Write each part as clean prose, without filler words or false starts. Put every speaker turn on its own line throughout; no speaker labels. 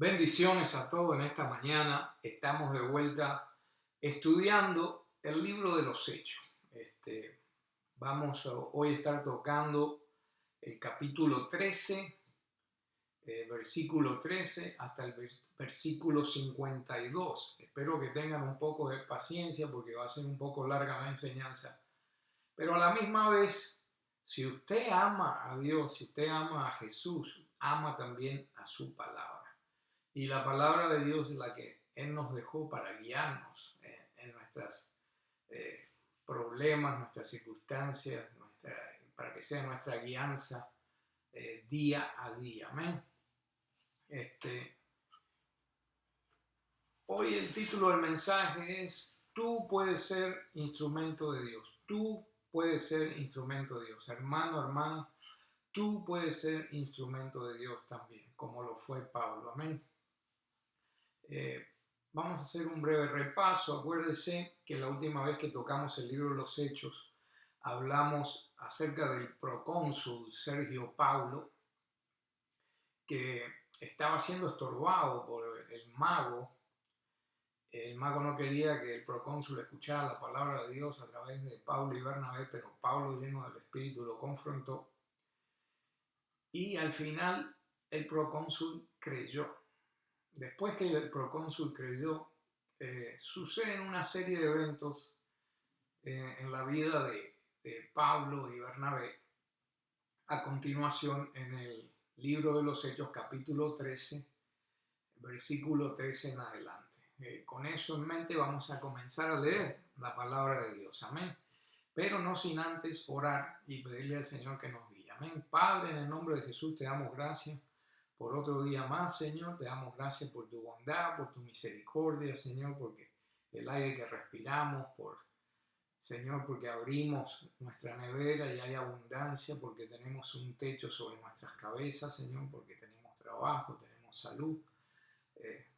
Bendiciones a todos en esta mañana. Estamos de vuelta estudiando el libro de los Hechos. Vamos a hoy estar tocando el capítulo 13, versículo 13 hasta el versículo 52. Espero que tengan un poco de paciencia porque va a ser un poco larga la enseñanza. Pero a la misma vez, si usted ama a Dios, si usted ama a Jesús, ama también a su palabra. Y la palabra de Dios es la que Él nos dejó para guiarnos en nuestros problemas, nuestras circunstancias, para que sea nuestra guianza día a día. Amén. Hoy el título del mensaje es: tú puedes ser instrumento de Dios. Tú puedes ser instrumento de Dios. Hermano, hermana, tú puedes ser instrumento de Dios también, como lo fue Pablo. Amén. Vamos a hacer un breve repaso. Acuérdese que la última vez que tocamos el libro de los Hechos hablamos acerca del procónsul Sergio Paulo, que estaba siendo estorbado por el mago. El mago no quería que el procónsul escuchara la palabra de Dios a través de Pablo y Bernabé, pero Pablo, lleno del Espíritu, lo confrontó. Y al final el procónsul creyó. Después que el procónsul creyó, suceden una serie de eventos en la vida de Pablo y Bernabé. A continuación, en el libro de los Hechos, capítulo 13, versículo 13 en adelante. Con eso en mente vamos a comenzar a leer la palabra de Dios. Amén. Pero no sin antes orar y pedirle al Señor que nos guíe. Amén. Padre, en el nombre de Jesús te damos gracias por otro día más, Señor. Te damos gracias por tu bondad, por tu misericordia, Señor, porque el aire que respiramos, Señor, porque abrimos nuestra nevera y hay abundancia, porque tenemos un techo sobre nuestras cabezas, Señor, porque tenemos trabajo, tenemos salud,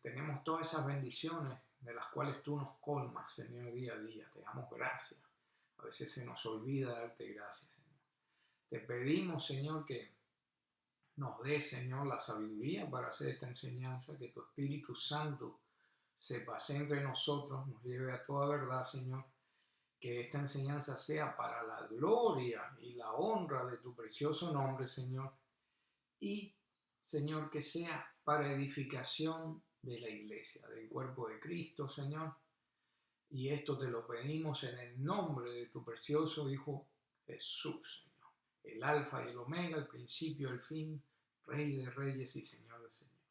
tenemos todas esas bendiciones de las cuales tú nos colmas, Señor, día a día. Te damos gracias. A veces se nos olvida darte gracias, Señor. Te pedimos, Señor, que nos dé, Señor, la sabiduría para hacer esta enseñanza, que tu Espíritu Santo se pase entre nosotros, nos lleve a toda verdad, Señor, que esta enseñanza sea para la gloria y la honra de tu precioso nombre, Señor, y, Señor, que sea para edificación de la iglesia, del cuerpo de Cristo, Señor, y esto te lo pedimos en el nombre de tu precioso Hijo Jesús, Señor, el alfa y el omega, el principio y el fin, Rey de reyes y Señor de señores.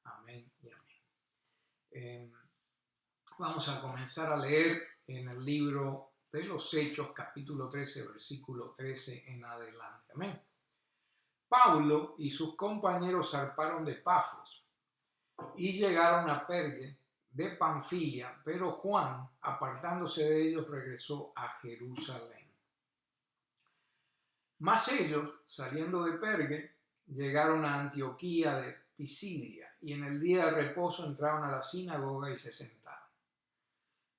Amén y amén. Vamos a comenzar a leer en el libro de los Hechos, capítulo 13, versículo 13 en adelante. Amén. Pablo y sus compañeros zarparon de Pafos y llegaron a Perge de Panfilia, pero Juan, apartándose de ellos, regresó a Jerusalén. Mas ellos, saliendo de Perge, llegaron a Antioquía de Pisidia, y en el día de reposo entraron a la sinagoga y se sentaron.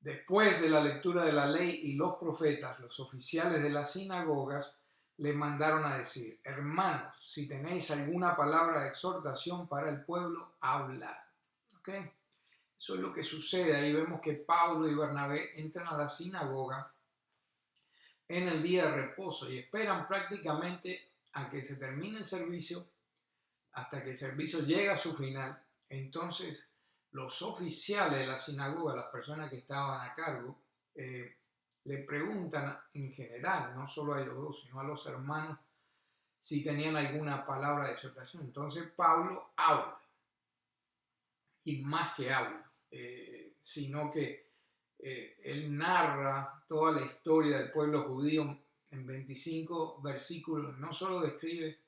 Después de la lectura de la ley y los profetas, los oficiales de las sinagogas le mandaron a decir: hermanos, si tenéis alguna palabra de exhortación para el pueblo, hablad. ¿Okay? Eso es lo que sucede. Ahí vemos que Pablo y Bernabé entran a la sinagoga en el día de reposo y esperan prácticamente a que se termine el servicio, hasta que el servicio llega a su final. Entonces los oficiales de la sinagoga, las personas que estaban a cargo, le preguntan en general, no solo a ellos dos, sino a los hermanos, si tenían alguna palabra de exhortación. Entonces Pablo habla, y más que habla, sino que él narra toda la historia del pueblo judío en 25 versículos. No solo describe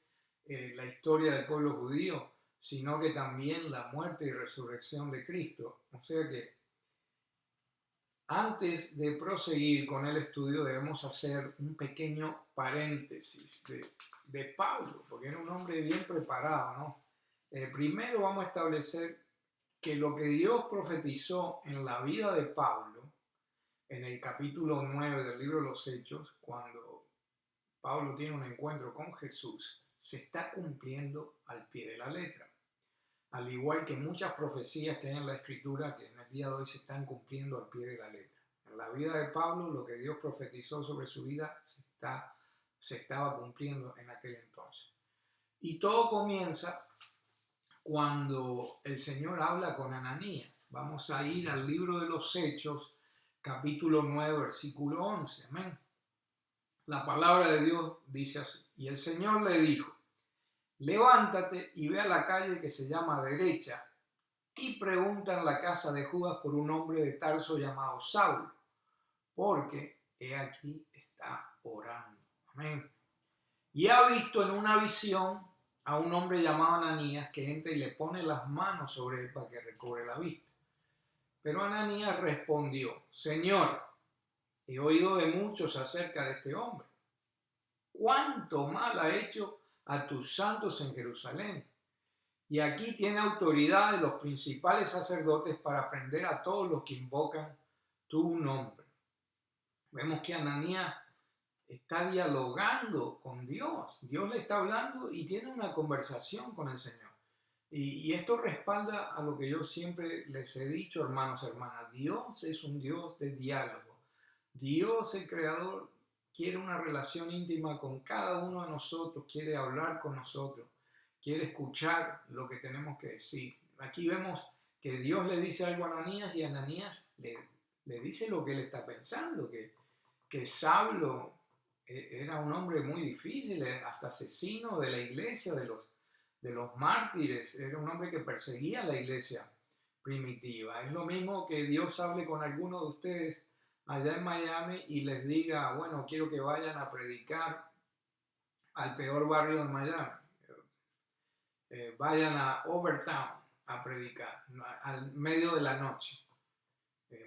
la historia del pueblo judío, sino que también la muerte y resurrección de Cristo. O sea que antes de proseguir con el estudio debemos hacer un pequeño paréntesis de Pablo, porque era un hombre bien preparado, ¿no? Primero vamos a establecer que lo que Dios profetizó en la vida de Pablo, en el capítulo 9 del libro de los Hechos, cuando Pablo tiene un encuentro con Jesús, se está cumpliendo al pie de la letra. al igual que muchas profecías que hay en la Escritura que en el día de hoy se están cumpliendo al pie de la letra. En la vida de Pablo, lo que Dios profetizó sobre su vida se estaba cumpliendo en aquel entonces. Y todo comienza cuando el Señor habla con Ananías. Vamos a ir al libro de los Hechos, capítulo 9, versículo 11. Amén. La palabra de Dios dice así: y el Señor le dijo, levántate y ve a la calle que se llama Derecha y pregunta en la casa de Judas por un hombre de Tarso llamado Saulo, porque he aquí está orando. Amén. Y ha visto en una visión a un hombre llamado Ananías que entra y le pone las manos sobre él para que recobre la vista. Pero Ananías respondió, Señor, he oído de muchos acerca de este hombre. ¿Cuánto mal ha hecho a tus santos en Jerusalén? Y aquí tiene autoridad de los principales sacerdotes para prender a todos los que invocan tu nombre. Vemos que Ananías está dialogando con Dios. Dios le está hablando y tiene una conversación con el Señor. Y esto respalda a lo que yo siempre les he dicho, hermanos, hermanas. Dios es un Dios de diálogo. Dios, el Creador, quiere una relación íntima con cada uno de nosotros, quiere hablar con nosotros, quiere escuchar lo que tenemos que decir. Aquí vemos que Dios le dice algo a Ananías y Ananías le dice lo que él está pensando, que Saulo era un hombre muy difícil, hasta asesino de la iglesia, de los mártires, era un hombre que perseguía a la iglesia primitiva. Es lo mismo que Dios hable con alguno de ustedes allá en Miami y les diga, bueno, quiero que vayan a predicar al peor barrio de Miami. Vayan a Overtown a predicar, al medio de la noche.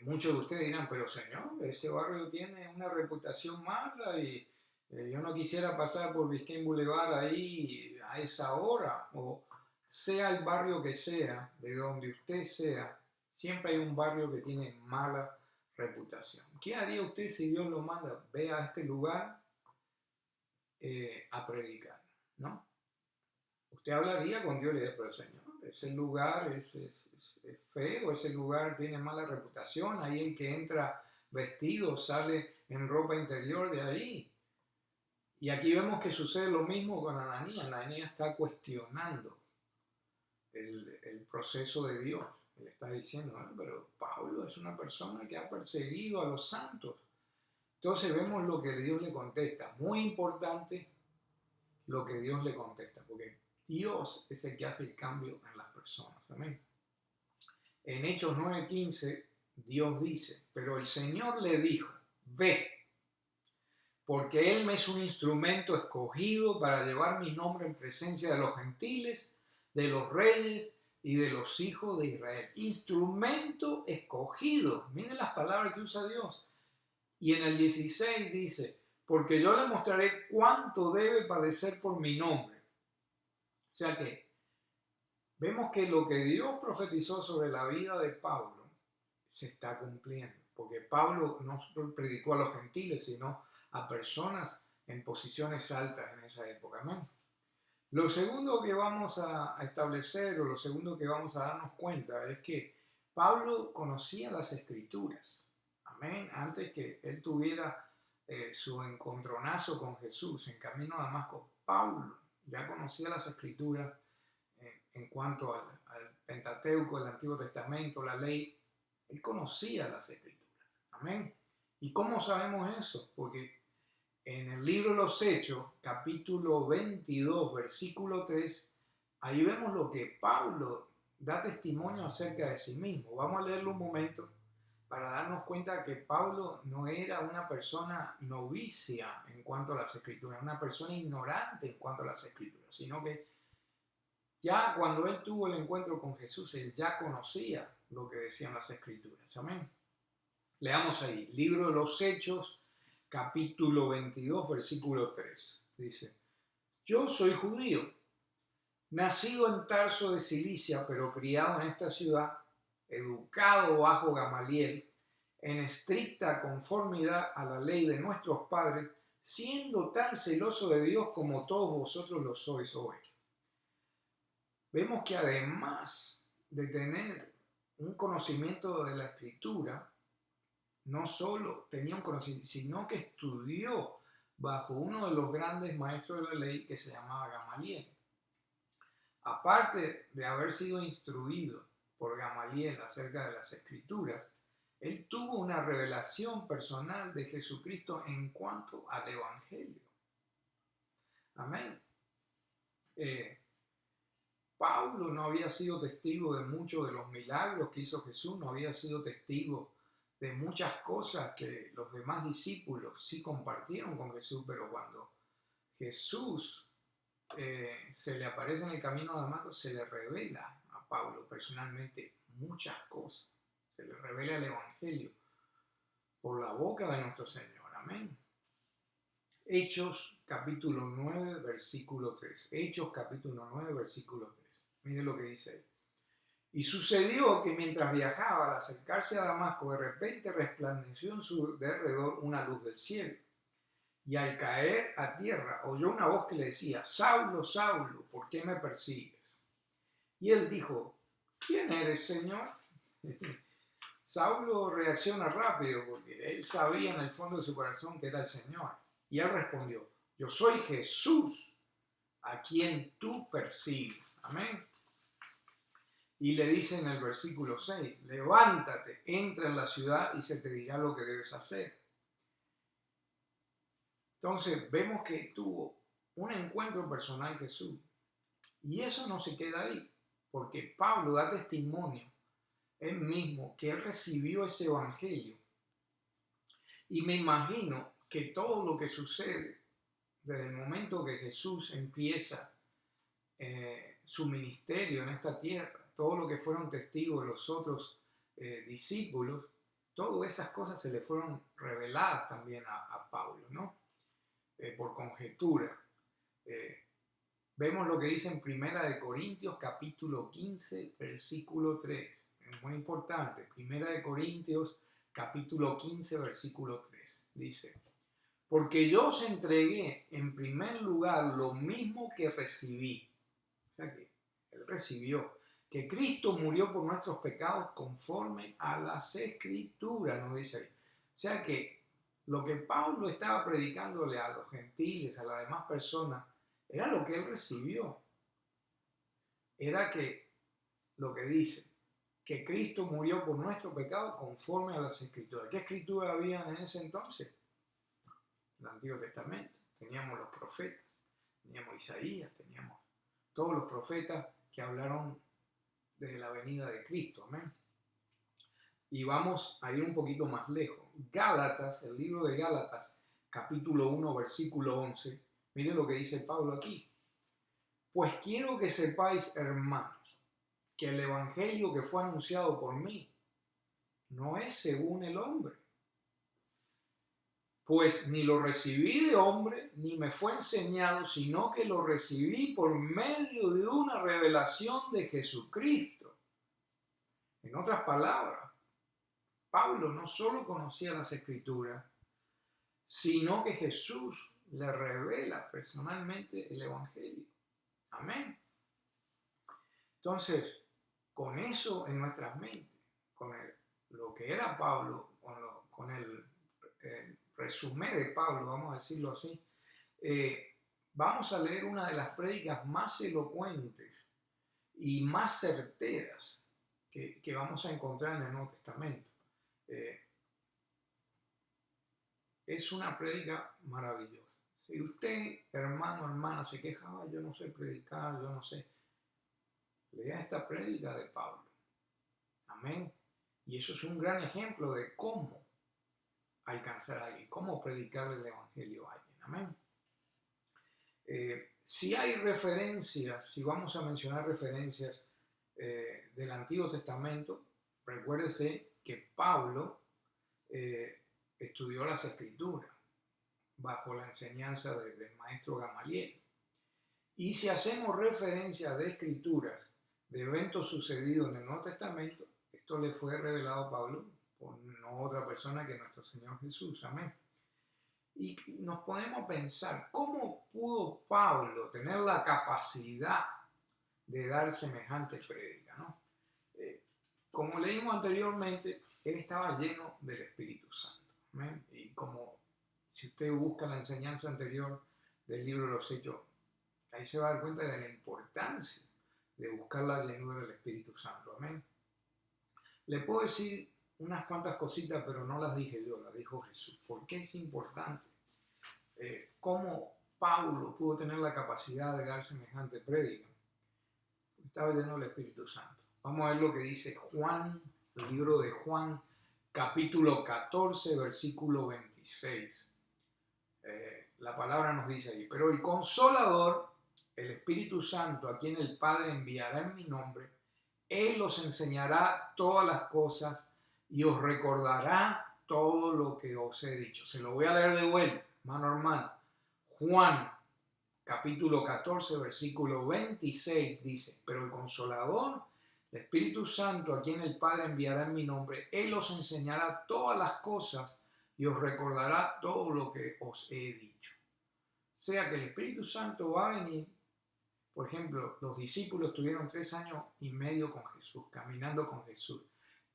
Muchos de ustedes dirán, pero señor, ese barrio tiene una reputación mala y yo no quisiera pasar por Biscayne Boulevard ahí a esa hora. O sea el barrio que sea, de donde usted sea, siempre hay un barrio que tiene mala reputación. ¿Qué haría usted si Dios lo manda? Ve a este lugar a predicar, ¿no? Usted hablaría con Dios y le diría, pero Señor, ese lugar es feo, ese lugar tiene mala reputación, ahí el que entra vestido sale en ropa interior de ahí. Y aquí vemos que sucede lo mismo con Ananías. Ananías está cuestionando el proceso de Dios. Él está diciendo, pero Pablo es una persona que ha perseguido a los santos. Entonces vemos lo que Dios le contesta. Muy importante lo que Dios le contesta, porque Dios es el que hace el cambio en las personas. Amén. En Hechos 9:15, Dios dice, pero el Señor le dijo, ve, porque Él me es un instrumento escogido para llevar mi nombre en presencia de los gentiles, de los reyes y de los hijos de Israel. Instrumento escogido. Miren las palabras que usa Dios. Y en el 16 dice, porque yo le mostraré cuánto debe padecer por mi nombre. O sea que vemos que lo que Dios profetizó sobre la vida de Pablo se está cumpliendo. Porque Pablo no solo predicó a los gentiles, sino a personas en posiciones altas en esa época. Amén. Lo segundo que vamos a establecer, o lo segundo que vamos a darnos cuenta, es que Pablo conocía las Escrituras. Amén. Antes que él tuviera su encontronazo con Jesús en camino a Damasco, Pablo ya conocía las Escrituras en cuanto al Pentateuco, el Antiguo Testamento, la ley. Él conocía las Escrituras. Amén. ¿Y cómo sabemos eso? Porque en el libro de los Hechos, capítulo 22, versículo 3, ahí vemos lo que Pablo da testimonio acerca de sí mismo. Vamos a leerlo un momento para darnos cuenta que Pablo no era una persona novicia en cuanto a las Escrituras, una persona ignorante en cuanto a las Escrituras, sino que ya cuando él tuvo el encuentro con Jesús, él ya conocía lo que decían las Escrituras. Amén. Leamos ahí, libro de los Hechos, capítulo 22, versículo 3. Dice, yo soy judío, nacido en Tarso de Cilicia, pero criado en esta ciudad, educado bajo Gamaliel, en estricta conformidad a la ley de nuestros padres, siendo tan celoso de Dios como todos vosotros lo sois hoy. vemos que además de tener un conocimiento de la Escritura, no solo tenía un conocimiento, sino que estudió bajo uno de los grandes maestros de la ley que se llamaba Gamaliel. Aparte de haber sido instruido por Gamaliel acerca de las Escrituras, él tuvo una revelación personal de Jesucristo en cuanto al Evangelio. Amén. Pablo no había sido testigo de muchos de los milagros que hizo Jesús, no había sido testigo de muchas cosas que los demás discípulos sí compartieron con Jesús, pero cuando Jesús se le aparece en el camino de Damasco, se le revela a Pablo personalmente muchas cosas, se le revela el Evangelio por la boca de nuestro Señor. Amén. Hechos capítulo 9, versículo 3. Hechos capítulo 9, versículo 3. Miren lo que dice ahí. Y sucedió que mientras viajaba al acercarse a Damasco, de repente resplandeció en su derredor una luz del cielo. Y al caer a tierra, oyó una voz que le decía: Saulo, Saulo, ¿por qué me persigues? Y él dijo: ¿Quién eres, Señor? Saulo reacciona rápido porque él sabía en el fondo de su corazón que era el Señor. Y él respondió: Yo soy Jesús, a quien tú persigues. Amén. Y le dice en el versículo 6, levántate, entra en la ciudad y se te dirá lo que debes hacer. Entonces vemos que tuvo un encuentro personal con Jesús. Y eso no se queda ahí, porque Pablo da testimonio él mismo que él recibió ese evangelio. Y me imagino que todo lo que sucede desde el momento que Jesús empieza su ministerio en esta tierra, todo lo que fueron testigos los otros discípulos, todas esas cosas se le fueron reveladas también a Pablo, ¿no? Por conjetura. Vemos lo que dice en Primera de Corintios capítulo 15, versículo 3. Es muy importante. Primera de Corintios capítulo 15, versículo 3. Dice: porque yo os entregué en primer lugar lo mismo que recibí. O sea que él recibió que Cristo murió por nuestros pecados conforme a las Escrituras, nos dice ahí. O sea que lo que Pablo estaba predicándole a los gentiles, a las demás personas, era lo que él recibió. Era que lo que dice, que Cristo murió por nuestro pecado conforme a las Escrituras. ¿Qué escrituras había en ese entonces? El Antiguo Testamento. Teníamos los profetas, teníamos Isaías, teníamos todos los profetas que hablaron de la venida de Cristo. Amén. Y vamos a ir un poquito más lejos. Gálatas, el libro de Gálatas, capítulo 1, versículo 11. Miren lo que dice Pablo aquí. Pues quiero que sepáis, hermanos, que el evangelio que fue anunciado por mí no es según el hombre. Pues ni lo recibí de hombre, ni me fue enseñado, sino que lo recibí por medio de una revelación de Jesucristo. En otras palabras, Pablo no solo conocía las Escrituras, sino que Jesús le revela personalmente el Evangelio. Amén. Entonces, con eso en nuestras mentes, con lo que era Pablo, con el resumen de Pablo, vamos a decirlo así, vamos a leer una de las prédicas más elocuentes y más certeras que vamos a encontrar en el Nuevo Testamento. Es una prédica maravillosa. Si usted, hermano, hermana, se quejaba, yo no sé predicar, yo no sé, lea esta prédica de Pablo. Amén. Y eso es un gran ejemplo de cómo alcanzar a alguien, cómo predicar el evangelio a alguien. Amén. Si hay referencias, si vamos a mencionar referencias del Antiguo Testamento, recuérdese que Pablo estudió las Escrituras bajo la enseñanza del maestro Gamaliel. Y si hacemos referencia de Escrituras, de eventos sucedidos en el Nuevo Testamento, esto le fue revelado a Pablo por no otra persona que nuestro Señor Jesús. Amén. Y nos ponemos a pensar, ¿cómo pudo Pablo tener la capacidad de dar semejante prédica, ¿no? Como leímos anteriormente, él estaba lleno del Espíritu Santo. ¿Amén? Y como si usted busca la enseñanza anterior del libro de los Hechos, ahí se va a dar cuenta de la importancia de buscar la llenura del Espíritu Santo. Amén. Le puedo decir unas cuantas cositas, pero no las dije yo, las dijo Jesús. ¿Por qué es importante? ¿Cómo Pablo pudo tener la capacidad de dar semejante prédica? Estaba lleno del Espíritu Santo. Vamos a ver lo que dice Juan, el libro de Juan, capítulo 14, versículo 26. La palabra nos dice ahí: pero el Consolador, el Espíritu Santo, a quien el Padre enviará en mi nombre, Él os enseñará todas las cosas y os recordará todo lo que os he dicho. Se lo voy a leer de vuelta, hermano. Juan, capítulo 14, versículo 26 dice: pero el Consolador, el Espíritu Santo, a quien el Padre enviará en mi nombre, Él os enseñará todas las cosas y os recordará todo lo que os he dicho. O sea que el Espíritu Santo va a venir. Por ejemplo, los discípulos estuvieron 3 años y medio con Jesús, caminando con Jesús,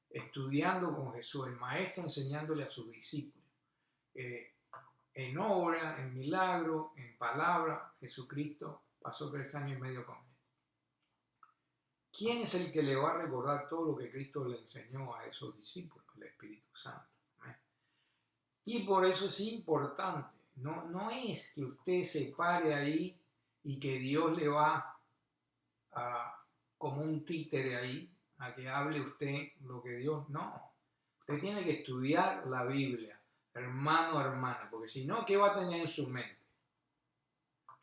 estudiando con Jesús, el maestro enseñándole a sus discípulos. En obra, en milagro, en palabra, Jesucristo pasó 3 años y medio con él. ¿Quién es el que le va a recordar todo lo que Cristo le enseñó a esos discípulos? El Espíritu Santo. Y por eso es importante. No es que usted se pare ahí y que Dios le va como un títere ahí a que hable usted lo que Dios... No. Usted tiene que estudiar la Biblia, hermano, hermana, porque si no, ¿qué va a tener en su mente?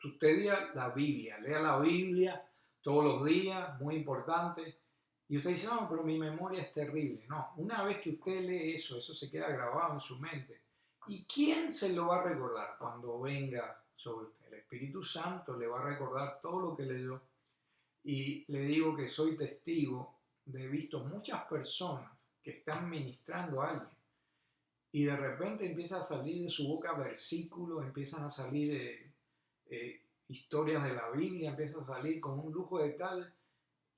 Usted lea la Biblia todos los días, muy importante. Y usted dice: no, pero mi memoria es terrible. No, una vez que usted lee eso se queda grabado en su mente. ¿Y quién se lo va a recordar cuando venga sobre usted? El Espíritu Santo le va a recordar todo lo que leyó. Y le digo que soy testigo de visto muchas personas que están ministrando a alguien y de repente empieza a salir de su boca versículos, empiezan a salir historias de la Biblia, empieza a salir con un lujo de detalles,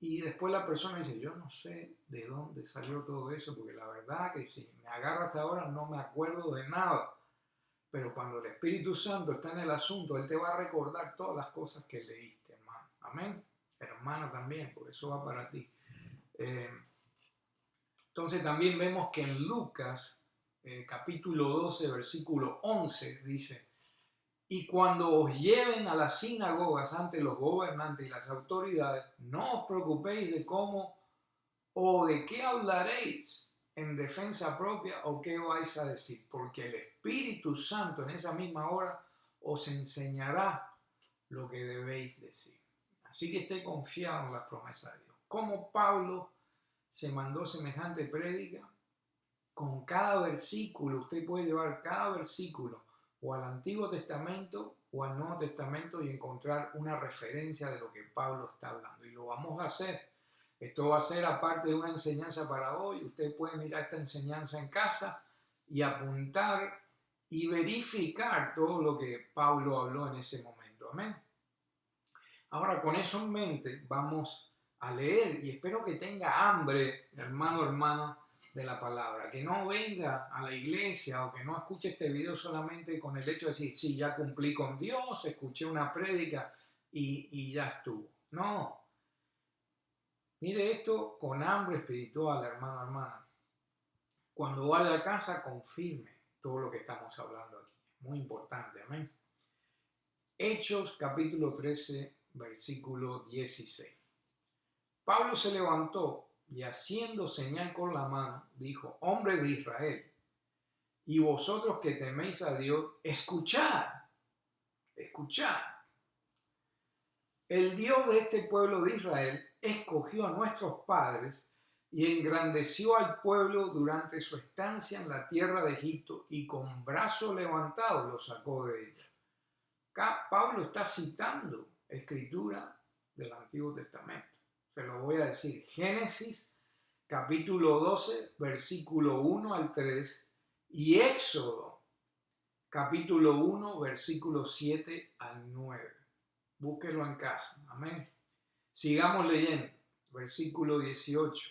y después la persona dice: yo no sé de dónde salió todo eso, porque la verdad que si me agarras ahora no me acuerdo de nada. Pero cuando el Espíritu Santo está en el asunto, Él te va a recordar todas las cosas que leíste, hermano. Amén. Hermana también, porque eso va para ti. Entonces también vemos que en Lucas, capítulo 12, versículo 11, dice: y cuando os lleven a las sinagogas ante los gobernantes y las autoridades, no os preocupéis de cómo o de qué hablaréis en defensa propia o qué vais a decir, porque el Espíritu Santo en esa misma hora os enseñará lo que debéis decir. Así que esté confiado en las promesas de Dios. Como Pablo se mandó semejante prédica, con cada versículo, usted puede llevar cada versículo o al Antiguo Testamento o al Nuevo Testamento y encontrar una referencia de lo que Pablo está hablando. Y lo vamos a hacer. Esto va a ser aparte de una enseñanza para hoy. Usted puede mirar esta enseñanza en casa y apuntar y verificar todo lo que Pablo habló en ese momento. Amén. Ahora, con eso en mente, vamos a leer y espero que tenga hambre, hermano, hermana, de la palabra, que no venga a la iglesia o que no escuche este video solamente con el hecho de decir: sí, ya cumplí con Dios, escuché una prédica y ya estuvo. No, mire esto con hambre espiritual, hermano, hermana. Cuando vaya a casa, confirme todo lo que estamos hablando aquí. Muy importante, amén. Hechos capítulo 13, versículo 16. Pablo se levantó y haciendo señal con la mano, dijo: hombres de Israel, y vosotros que teméis a Dios, escuchad. El Dios de este pueblo de Israel escogió a nuestros padres y engrandeció al pueblo durante su estancia en la tierra de Egipto y con brazo levantado lo sacó de ella. Acá Pablo está citando escritura del Antiguo Testamento. Se lo voy a decir. Génesis capítulo 12, versículo 1 al 3 y Éxodo capítulo 1, versículo 7 al 9. Búsquelo en casa. Amén. Sigamos leyendo, versículo 18.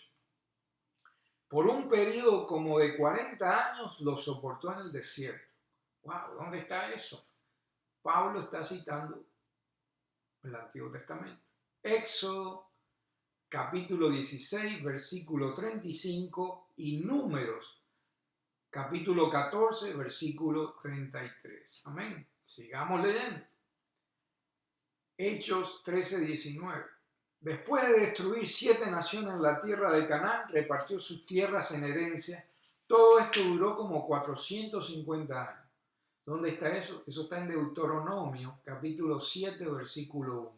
Por un periodo como de 40 años lo soportó en el desierto. Wow, ¿dónde está eso? Pablo está citando el Antiguo Testamento. Éxodo, capítulo 16, versículo 35 y Números, capítulo 14, versículo 33. Amén. Sigamos leyendo. Hechos 13, 19. Después de destruir 7 naciones en la tierra de Canaán, repartió sus tierras en herencia. Todo esto duró como 450 años. ¿Dónde está eso? Eso está en Deuteronomio, capítulo 7, versículo 1.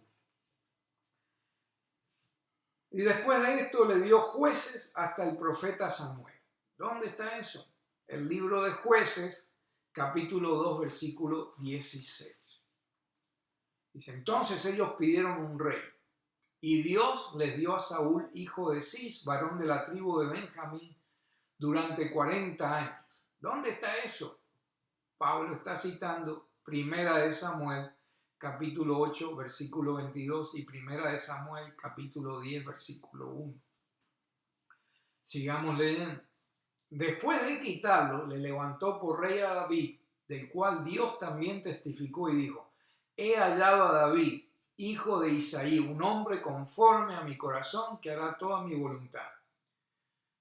Y después de esto le dio jueces hasta el profeta Samuel. ¿Dónde está eso? El libro de Jueces, capítulo 2, versículo 16. Dice, entonces ellos pidieron un rey. Y Dios les dio a Saúl, hijo de Cis, varón de la tribu de Benjamín, durante 40 años. ¿Dónde está eso? Pablo está citando Primera de Samuel, capítulo 8, versículo 22 y Primera de Samuel, capítulo 10, versículo 1. Sigamos leyendo. Después de quitarlo, le levantó por rey a David, del cual Dios también testificó y dijo, he hallado a David, hijo de Isaí, un hombre conforme a mi corazón que hará toda mi voluntad.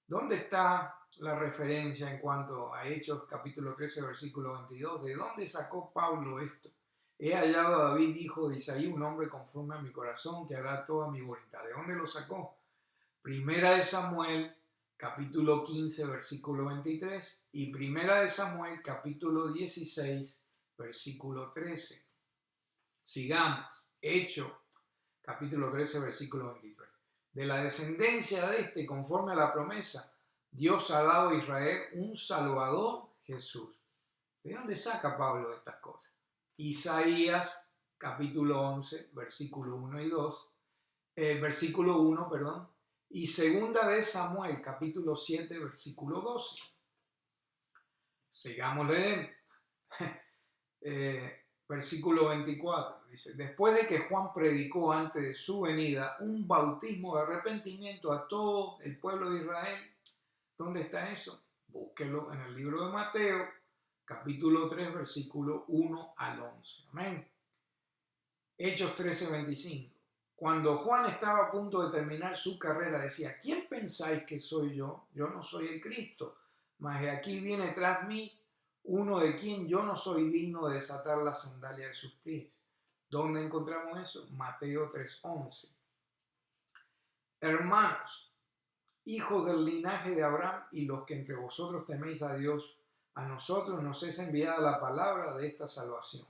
¿Dónde está la referencia en cuanto a Hechos capítulo 13, versículo 22? ¿De dónde sacó Pablo esto? He hallado a David, hijo de Isaí, un hombre conforme a mi corazón que hará toda mi voluntad. ¿De dónde lo sacó? Primera de Samuel, capítulo 15, versículo 23 y Primera de Samuel, capítulo 16, versículo 13. Sigamos. Hechos, capítulo 13, versículo 23. De la descendencia de este, conforme a la promesa, Dios ha dado a Israel un Salvador, Jesús. ¿De dónde saca Pablo estas cosas? Isaías, capítulo 11, versículo 1 y 2, versículo 1, perdón, y segunda de Samuel, capítulo 7, versículo 12. Sigamos leyendo. Versículo 24 dice, después de que Juan predicó antes de su venida un bautismo de arrepentimiento a todo el pueblo de Israel. ¿Dónde está eso? Búsquelo en el libro de Mateo, capítulo 3, versículo 1 al 11. Amén. Hechos 13, 25. Cuando Juan estaba a punto de terminar su carrera, decía, ¿quién pensáis que soy yo? Yo no soy el Cristo, mas de aquí viene tras mí uno de quien yo no soy digno de desatar la sandalia de sus pies. ¿Dónde encontramos eso? Mateo 3:11. Hermanos, hijos del linaje de Abraham y los que entre vosotros teméis a Dios, a nosotros nos es enviada la palabra de esta salvación.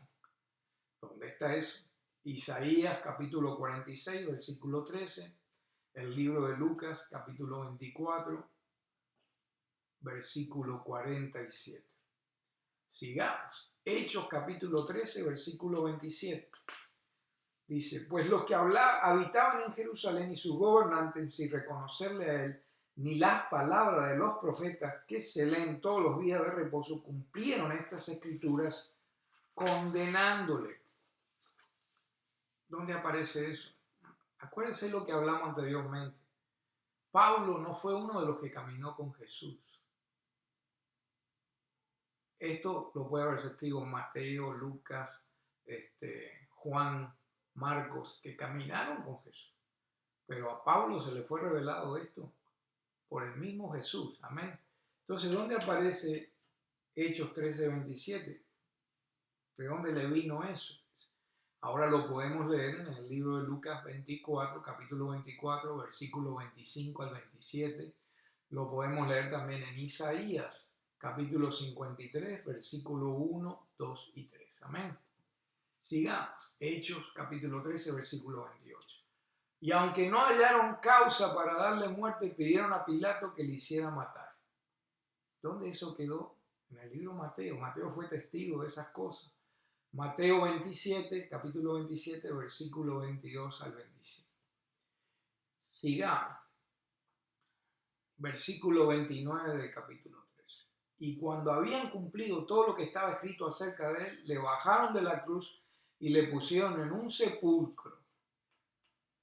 ¿Dónde está eso? Isaías capítulo 46, versículo 13, el libro de Lucas capítulo 24, versículo 47. Sigamos. Hechos capítulo 13, versículo 27. Dice, pues los que habitaban en Jerusalén y sus gobernantes, sin reconocerle a él, ni las palabras de los profetas que se leen todos los días de reposo, cumplieron estas escrituras condenándole. ¿Dónde aparece eso? Acuérdense lo que hablamos anteriormente. Pablo no fue uno de los que caminó con Jesús. Esto lo puede haber testigo Mateo, Lucas, Juan, Marcos, que caminaron con Jesús. Pero a Pablo se le fue revelado esto por el mismo Jesús. Amén. Entonces, ¿dónde aparece Hechos 13, 27? ¿De dónde le vino eso? Ahora lo podemos leer en el libro de Lucas 24, capítulo 24, versículo 25 al 27. Lo podemos leer también en Isaías, capítulo 53, versículo 1, 2 y 3. Amén. Sigamos. Hechos, capítulo 13, versículo 28. Y aunque no hallaron causa para darle muerte, pidieron a Pilato que le hiciera matar. ¿Dónde eso quedó? En el libro de Mateo. Mateo fue testigo de esas cosas. Mateo 27, capítulo 27, versículo 22 al 27. Sigamos. Versículo 29 del capítulo 13. Y cuando habían cumplido todo lo que estaba escrito acerca de él, le bajaron de la cruz y le pusieron en un sepulcro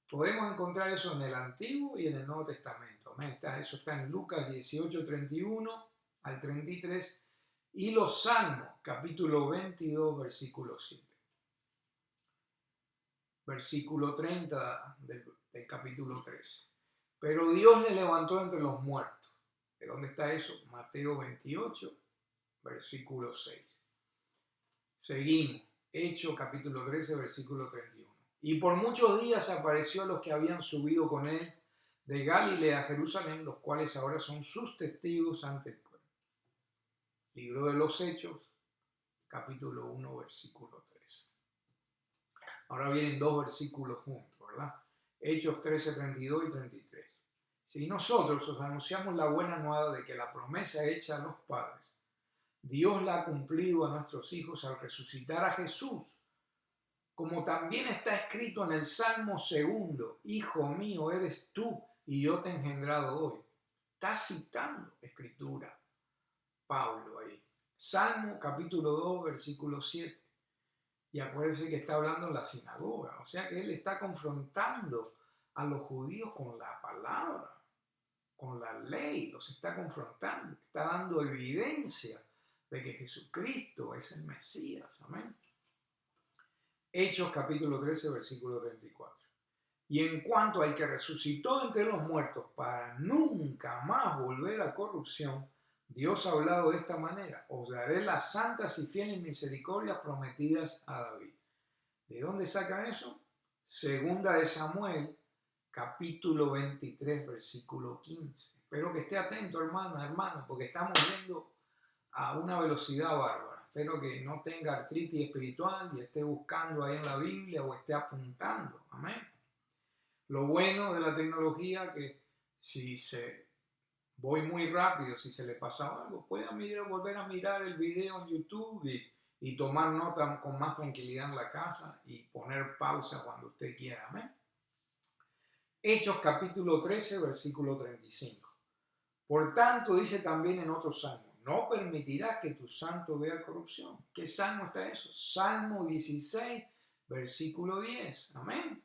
Podemos encontrar eso en el Antiguo y en el Nuevo Testamento. Amén. Eso está en Lucas 18, 31 al 33 y los Salmos, capítulo 22, versículo 7. Versículo 30 del capítulo 13. Pero Dios le levantó entre los muertos. ¿De dónde está eso? Mateo 28, versículo 6. Seguimos. Hechos capítulo 13, versículo 31. Y por muchos días apareció a los que habían subido con él de Galilea a Jerusalén, los cuales ahora son sus testigos ante el pueblo. Libro de los Hechos, capítulo 1, versículo 13. Ahora vienen dos versículos juntos, ¿verdad? Hechos 13, 32 y 33. Si nosotros os anunciamos la buena nueva de que la promesa hecha a los padres, Dios la ha cumplido a nuestros hijos al resucitar a Jesús, como también está escrito en el Salmo 2, Hijo mío eres tú y yo te he engendrado hoy. Está citando escritura Pablo ahí. Salmo capítulo 2, versículo 7. Y acuérdense que está hablando en la sinagoga, o sea que él está confrontando a los judíos con la palabra, con la ley, los está confrontando, está dando evidencia de que Jesucristo es el Mesías, amén. Hechos capítulo 13, versículo 34. Y en cuanto al que resucitó entre los muertos para nunca más volver a corrupción, Dios ha hablado de esta manera: os daré las santas y fieles misericordias prometidas a David. ¿De dónde saca eso? Segunda de Samuel, capítulo 23, versículo 15. Espero que esté atento, hermano, porque estamos yendo a una velocidad bárbara. Espero que no tenga artritis espiritual y esté buscando ahí en la Biblia o esté apuntando. Amén. Lo bueno de la tecnología que si voy muy rápido, si se le pasa algo, puede volver a mirar el video en YouTube y tomar nota con más tranquilidad en la casa y poner pausa cuando usted quiera. Amén. Hechos capítulo 13, versículo 35. Por tanto, dice también en otros salmos: no permitirás que tu santo vea corrupción. ¿Qué salmo está eso? Salmo 16, versículo 10. Amén.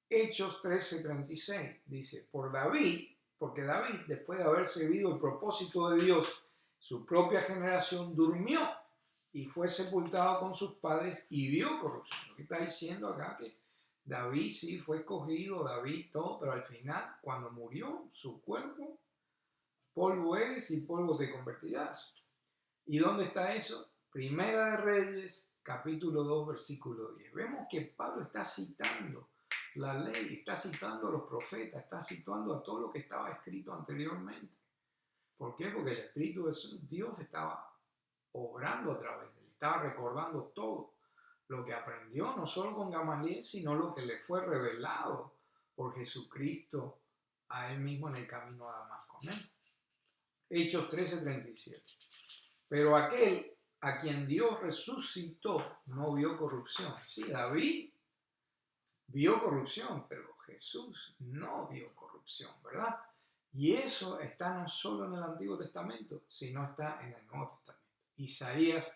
Hechos 13, 36 dice: porque David, después de haber servido el propósito de Dios, su propia generación, durmió y fue sepultado con sus padres y vio corrupción. Lo que está diciendo acá que David sí fue escogido, David todo, pero al final, cuando murió, su cuerpo, polvo eres y polvo te convertirás. ¿Y dónde está eso? Primera de Reyes, capítulo 2, versículo 10. Vemos que Pablo está citando la ley, está citando a los profetas, está citando a todo lo que estaba escrito anteriormente. ¿Por qué? Porque el Espíritu de Dios estaba obrando a través de él, estaba recordando todo lo que aprendió, no solo con Gamaliel, sino lo que le fue revelado por Jesucristo a él mismo en el camino a Damasco. ¿Amén? Hechos 13, 37. Pero aquel a quien Dios resucitó no vio corrupción. Sí, David vio corrupción, pero Jesús no vio corrupción, ¿verdad? Y eso está no solo en el Antiguo Testamento, sino está en el Nuevo Testamento. Isaías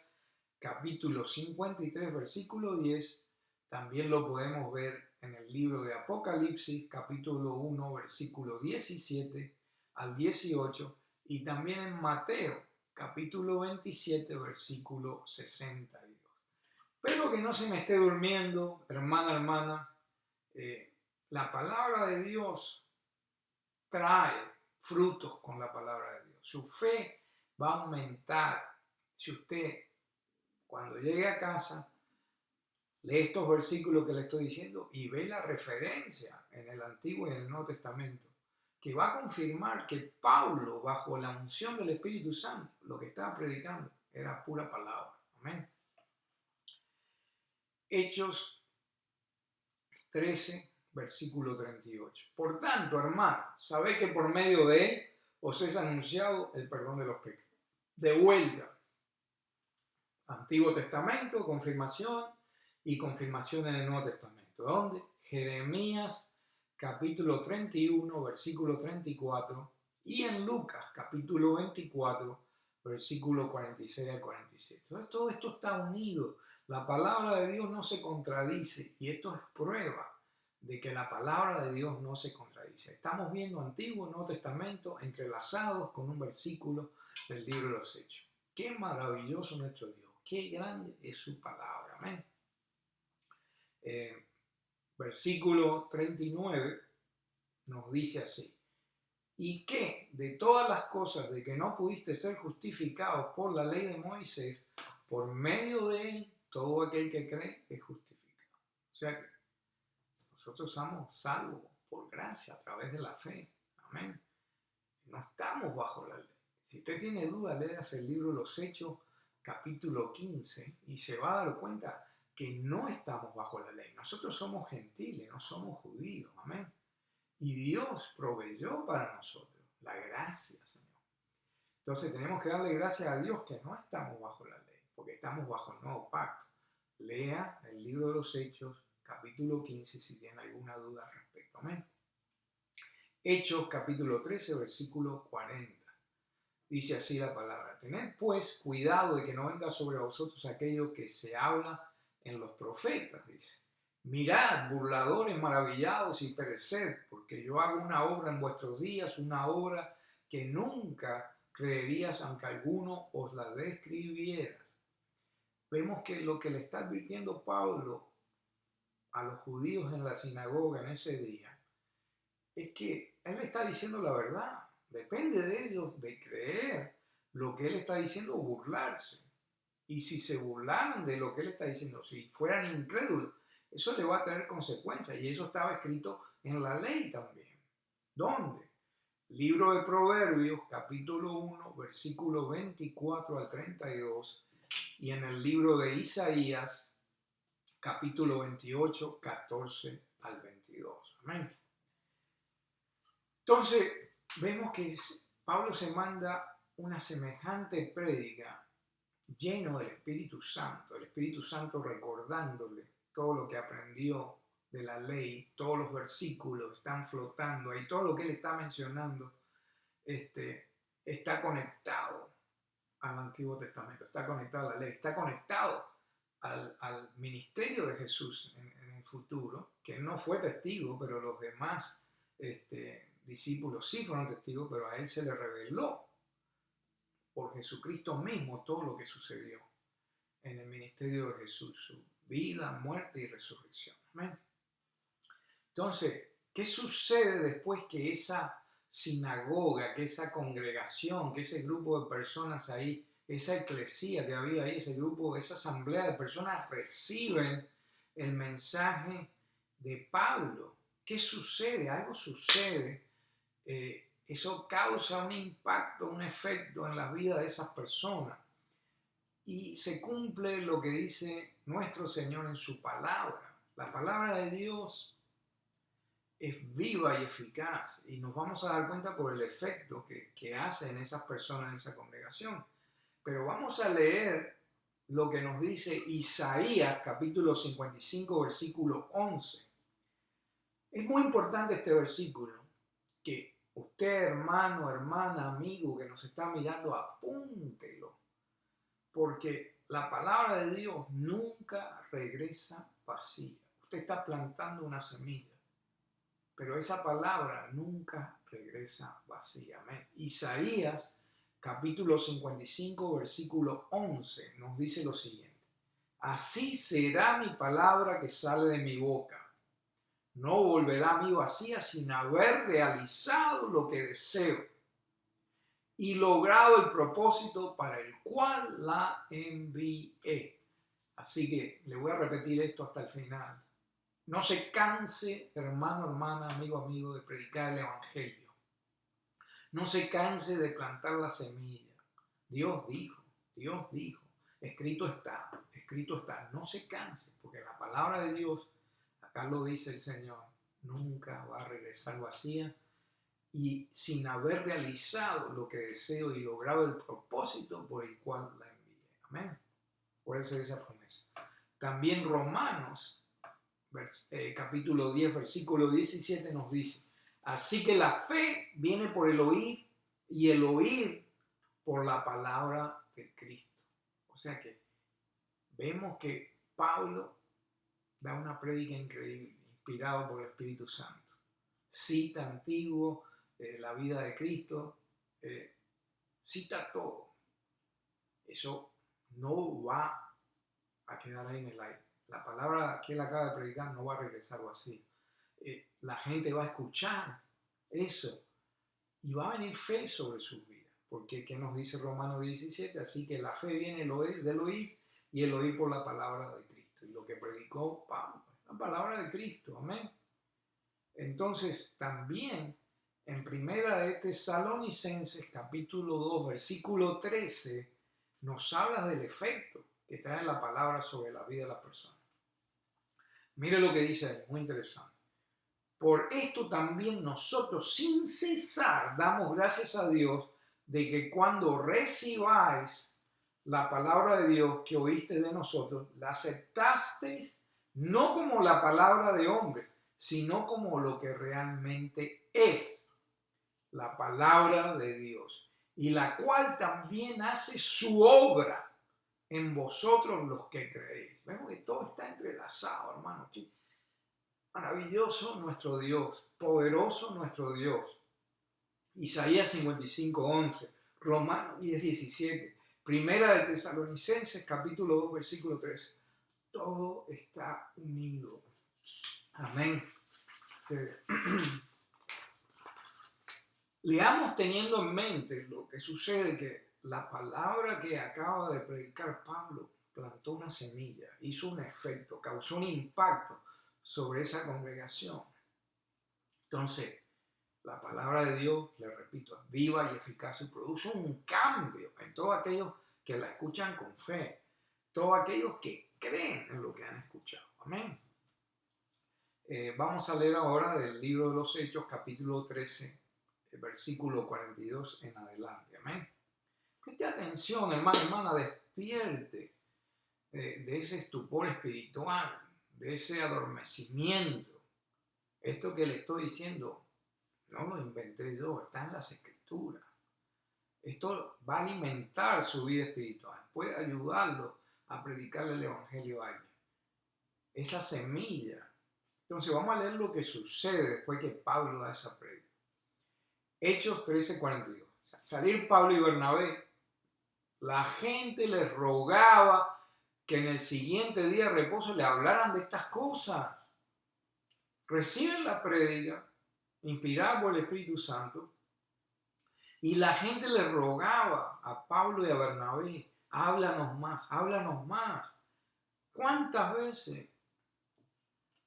capítulo 53, versículo 10, también lo podemos ver en el libro de Apocalipsis, capítulo 1, versículo 17 al 18, y también en Mateo, capítulo 27, versículo 62. Espero que no se me esté durmiendo, hermana. La palabra de Dios trae frutos con la palabra de Dios. Su fe va a aumentar si usted, cuando llegue a casa, lee estos versículos que le estoy diciendo y ve la referencia en el Antiguo y en el Nuevo Testamento, que va a confirmar que Pablo, bajo la unción del Espíritu Santo, lo que estaba predicando era pura palabra. Amén. Hechos 13, versículo 38. Por tanto, hermano, sabéis que por medio de él os es anunciado el perdón de los pecados. De vuelta, Antiguo Testamento, confirmación y confirmación en el Nuevo Testamento. ¿Dónde? Jeremías capítulo 31, versículo 34 y en Lucas capítulo 24, versículo 46 al 47. Entonces, todo esto está unido. La palabra de Dios no se contradice y esto es prueba de que la palabra de Dios no se contradice. Estamos viendo Antiguo y Nuevo Testamento entrelazados con un versículo del libro de los Hechos. Qué maravilloso nuestro Dios, qué grande es su palabra. Amén. Versículo 39 nos dice así: y que de todas las cosas de que no pudiste ser justificados por la ley de Moisés, por medio de él, todo aquel que cree es justificado. O sea que nosotros somos salvos por gracia a través de la fe. Amén. No estamos bajo la ley. Si usted tiene duda, léase el libro de los Hechos, capítulo 15, y se va a dar cuenta que no estamos bajo la ley. Nosotros somos gentiles, no somos judíos. Amén. Y Dios proveyó para nosotros la gracia, Señor. Entonces tenemos que darle gracias a Dios que no estamos bajo la ley, porque estamos bajo el nuevo pacto. Lea el libro de los Hechos, capítulo 15, si tiene alguna duda al respecto. Amén. Hechos, capítulo 13, versículo 40. Dice así la palabra: tened pues cuidado de que no venga sobre vosotros aquello que se habla en los profetas, dice. Mirad, burladores maravillados, y pereced, porque yo hago una obra en vuestros días, una obra que nunca creerías aunque alguno os la describiera. Vemos que lo que le está advirtiendo Pablo a los judíos en la sinagoga en ese día es que él está diciendo la verdad. Depende de ellos de creer lo que él está diciendo o burlarse. Y si se burlaran de lo que él está diciendo, si fueran incrédulos, eso le va a tener consecuencias. Y eso estaba escrito en la ley también. ¿Dónde? Libro de Proverbios, capítulo 1, versículo 24 al 32. Y en el libro de Isaías, capítulo 28, 14 al 22. Amén. Entonces, vemos que Pablo se manda una semejante prédica lleno del Espíritu Santo, el Espíritu Santo recordándole todo lo que aprendió de la ley, todos los versículos están flotando ahí, todo lo que él está mencionando está conectado al Antiguo Testamento, está conectado a la ley, está conectado al ministerio de Jesús en el futuro, que no fue testigo, pero los demás discípulos sí fueron testigos, pero a él se le reveló por Jesucristo mismo todo lo que sucedió en el ministerio de Jesús, su vida, muerte y resurrección. Amén. Entonces, ¿qué sucede después que esa sinagoga, que esa congregación, que ese grupo de personas ahí, esa eclesía que había ahí, ese grupo, esa asamblea de personas reciben el mensaje de Pablo? ¿Qué sucede? Algo sucede. Eso causa un impacto, un efecto en la vida de esas personas. Y se cumple lo que dice nuestro Señor en su palabra. La palabra de Dios es viva y eficaz, y nos vamos a dar cuenta por el efecto que hace en esas personas, en esa congregación. Pero vamos a leer lo que nos dice Isaías, capítulo 55, versículo 11. Es muy importante este versículo, que usted, hermano, hermana, amigo, que nos está mirando, apúntelo, porque la palabra de Dios nunca regresa vacía. Usted está plantando una semilla, pero esa palabra nunca regresa vacía. Amén. Isaías, capítulo 55, versículo 11, nos dice lo siguiente: así será mi palabra que sale de mi boca. No volverá a mí vacía sin haber realizado lo que deseo y logrado el propósito para el cual la envié. Así que le voy a repetir esto hasta el final. No se canse, hermano, hermana, amigo, amigo, de predicar el evangelio. No se canse de plantar la semilla. Dios dijo, escrito está, escrito está. No se canse, porque la palabra de Dios, acá lo dice el Señor, nunca va a regresar vacía y sin haber realizado lo que deseo y logrado el propósito por el cual la envié. Amén. Por eso esa promesa. También Romanos, capítulo 10, versículo 17 nos dice: así que la fe viene por el oír y el oír por la palabra de Cristo. O sea que vemos que Pablo da una prédica increíble, inspirado por el Espíritu Santo. Cita antiguo, la vida de Cristo, cita todo. Eso no va a quedar ahí en el aire. La palabra que él acaba de predicar no va a regresar vacía. La gente va a escuchar eso y va a venir fe sobre sus vidas. Porque, ¿qué nos dice Romanos 17? Así que la fe viene del oír y el oír por la palabra de Cristo. Y lo que predicó Pablo, la palabra de Cristo. Amén. Entonces, también en Primera de Tesalonicenses, capítulo 2, versículo 13, nos habla del efecto que trae la palabra sobre la vida de la persona. Mire lo que dice ahí, muy interesante. Por esto también nosotros sin cesar damos gracias a Dios de que cuando recibáis la palabra de Dios que oíste de nosotros, la aceptasteis no como la palabra de hombre, sino como lo que realmente es la palabra de Dios, y la cual también hace su obra en vosotros los que creéis. Vemos que todo está entrelazado, hermano. ¿Sí? Maravilloso nuestro Dios, poderoso nuestro Dios. Isaías 55:11, Romanos 10:17, Primera de Tesalonicenses, capítulo 2, versículo 13. Todo está unido. Amén. Leamos teniendo en mente lo que sucede, que la palabra que acaba de predicar Pablo plantó una semilla, hizo un efecto, causó un impacto sobre esa congregación. Entonces, la palabra de Dios, le repito, es viva y eficaz y produce un cambio en todos aquellos que la escuchan con fe, todos aquellos que creen en lo que han escuchado. Amén. Vamos a leer ahora del libro de los Hechos, capítulo 13, versículo 42 en adelante. Amén. Preste atención, hermano, hermana, despierte de ese estupor espiritual, de ese adormecimiento. Esto que le estoy diciendo no lo inventé yo, está en las Escrituras. Esto va a alimentar su vida espiritual, puede ayudarlo a predicarle el Evangelio a alguien. Esa semilla. Entonces vamos a leer lo que sucede después que Pablo da esa prédica. Hechos 13:42. Salir Pablo y Bernabé, la gente les rogaba que en el siguiente día de reposo le hablaran de estas cosas. Reciben la prédica, inspirada por el Espíritu Santo, y la gente le rogaba a Pablo y a Bernabé, háblanos más, háblanos más. ¿Cuántas veces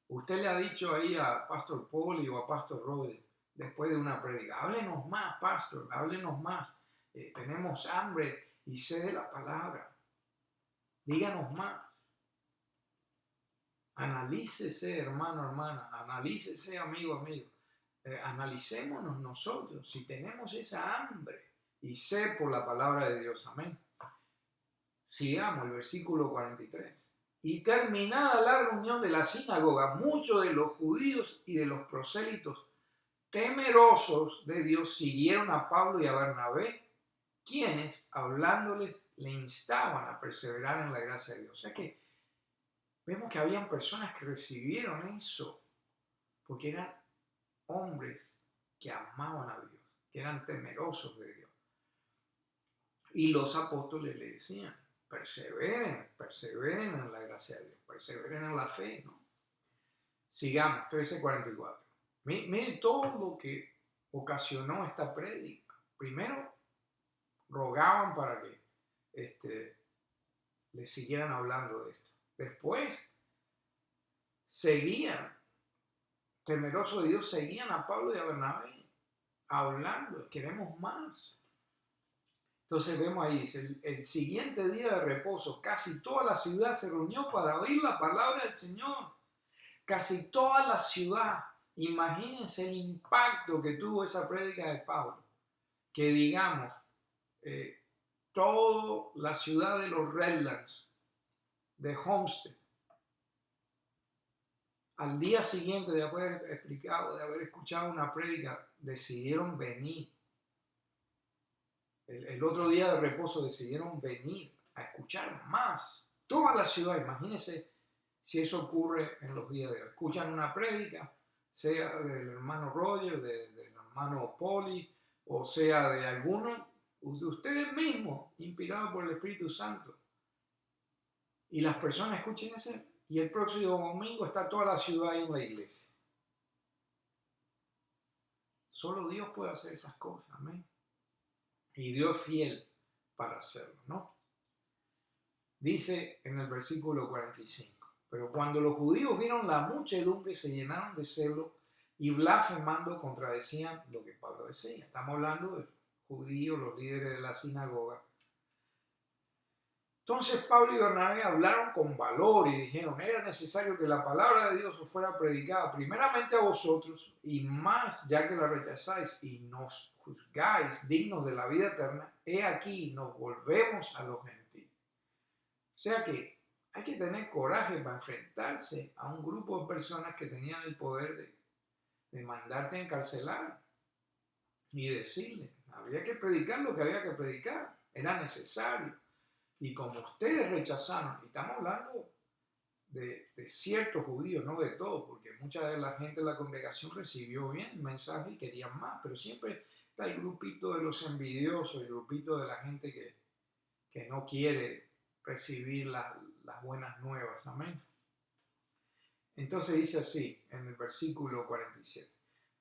usted le ha dicho ahí a Pastor Poli o a Pastor Roddy después de una prédica, háblenos más, pastor, háblenos más, tenemos hambre y sed de la palabra, díganos más? Analícese, hermano, hermana, analícese, amigo, amigo. Analicémonos nosotros si tenemos esa hambre y sed por la palabra de Dios. Amén. Sigamos el versículo 43. Y terminada la reunión de la sinagoga, muchos de los judíos y de los prosélitos temerosos de Dios siguieron a Pablo y a Bernabé, quienes, hablándoles, le instaban a perseverar en la gracia de Dios. O sea que vemos que habían personas que recibieron eso porque eran hombres que amaban a Dios, que eran temerosos de Dios. Y los apóstoles le decían, perseveren, perseveren en la gracia de Dios, perseveren en la fe, ¿no? Sigamos, 13:44. Miren todo lo que ocasionó esta prédica. Primero, rogaban para que les siguieran hablando de esto. Después, seguían, temerosos de Dios, seguían a Pablo y a Bernabé, hablando, queremos más. Entonces vemos ahí, dice, el siguiente día de reposo, casi toda la ciudad se reunió para oír la palabra del Señor. Casi toda la ciudad. Imagínense el impacto que tuvo esa prédica de Pablo. Que digamos, toda la ciudad de los Redlands, de Homestead, al día siguiente de haber escuchado una prédica, decidieron venir. El otro día de reposo decidieron venir a escuchar más. Toda la ciudad, imagínense si eso ocurre en los días de hoy. Escuchan una prédica, sea del hermano Roger, del hermano Poli, o sea de alguno de ustedes mismos, inspirados por el Espíritu Santo. Y las personas escuchen ese, y el próximo domingo está toda la ciudad ahí en la iglesia. Solo Dios puede hacer esas cosas, amén. Y Dios es fiel para hacerlo, ¿no? Dice en el versículo 45, pero cuando los judíos vieron la muchedumbre, se llenaron de celo y blasfemando contradecían lo que Pablo decía. Estamos hablando de judíos, los líderes de la sinagoga. Entonces Pablo y Bernabé hablaron con valor y dijeron, era necesario que la palabra de Dios os fuera predicada primeramente a vosotros y más ya que la rechazáis y nos juzgáis dignos de la vida eterna, he aquí nos volvemos a los gentiles. O sea que hay que tener coraje para enfrentarse a un grupo de personas que tenían el poder de mandarte a encarcelar y decirle, había que predicar lo que había que predicar, era necesario. Y como ustedes rechazaron, y estamos hablando de ciertos judíos, no de todos, porque mucha de la gente de la congregación recibió bien el mensaje y querían más, pero siempre está el grupito de los envidiosos, el grupito de la gente que no quiere recibir las buenas nuevas, amén. Entonces dice así en el versículo 47,